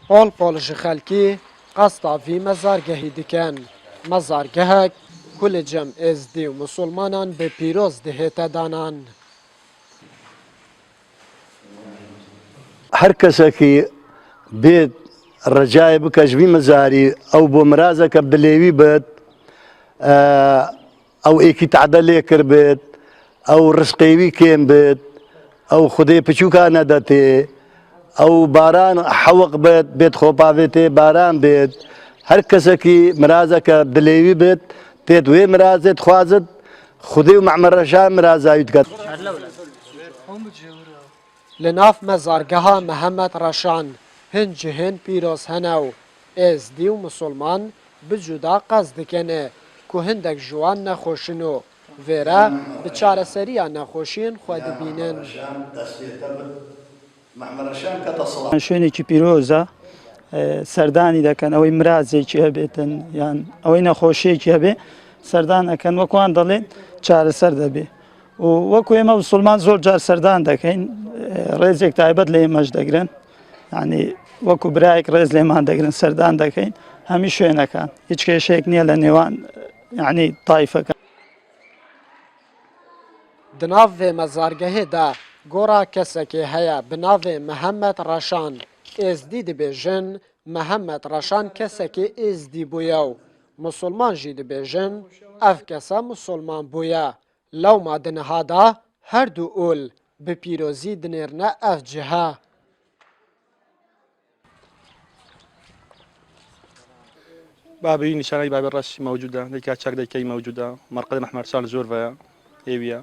پۆل پۆل ji xelkî qasta vî mezargehê dikin. Mezargehek ku li cem êzdî û musulmanan bi pîroz dihête danan. هەر کەسێکی بێت ڕەجای بکەژوی مەزاری ئەو بۆ مرازەکە بلێوی بێت ئەو ئێکی تعدە لێ کرد بێت ئەو ڕسقێوی کێم بێت ئەو خودێ پچووکە نەدەتێ ئەو باران حەوق بێت بێت خۆپاوێتێ باران بێت هەر کەسێکی مرازەکە دلێوی بێت تێت وێ مرازێت خوازت خودێ و مەحمەدڕەشان مرازاوی دکات. Li nav mezargeha Mihemed Reşan hin cihên pîroz hene û êzdî û musulman bi cuda qez dikene ku hindek ji wan nexweşin û vê re bi çareseriya nexweşiyên xwe dibînin. شوێنێکی پیرۆزە سەردانی دەکەن ئەوەی مرازێکی هەبێتن یان ئەوەی نەخۆشیەکی هەبێ سەردان دەکەن وەکوان دەڵێن چارەسەر دەبێ و وەکو ئێمە مسلمان زۆر جار سەردان دەکەین ڕێزێک تایبەت لە ئێمەش دەگرن یعنی وەکو برایەک ڕێز لێمان دەگرن سەردان دەکەین هەمی شوێنەکان هیچ کێشەیەک نییە لە نێوان یعنی تایفەکە. Di nav vê mezargehê de gora kesekê heye bi navê Mihemed Reşan. Êzdî dibêjin Mihemed Reşan kesekê êzdî bûye û musulman jî dibêjin ev kese musulman bûye. Lewma di niha de her du ûl bi pîrozî dinêrine ev cihe. بابي نشاني بابي الرش موجودة ديكا تشاك ديكي موجودة مرقدة محمد رشان زور فيا هيويا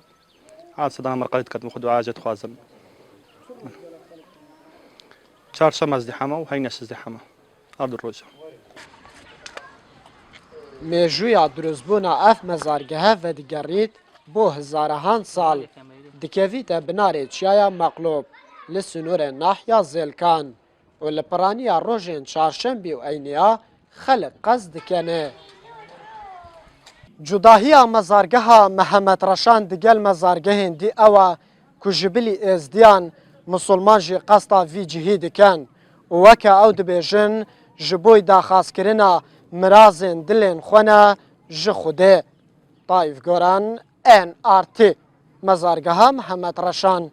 عاد صدام مرقدة كتم خدو عاجة خوازم چهارشەمە ازدحامە و هەینەش ازدحامە هەردوو ڕۆژە. Mêjûya durustbûna ev mezargehe vedigerît bo hizarehan sal. Dikevîte binarê çiyaya Meqlûb li Sinûrê Nahya Zêlkan û li piraniya rojên çarşembî û eyniya xelek qez dikene. Cudahiya mezargeha Mihemed Reşan digel mezargehên dî ew e ku ji bilî êzdiyan musulman jî qesta vî cihî dikin û weke ew dibêjin ji bo daxwazkirina mirazên dilên xwe ne ji Xwedê. Tayyip Goran, NRT, Mezargeha Mihemed Reşan.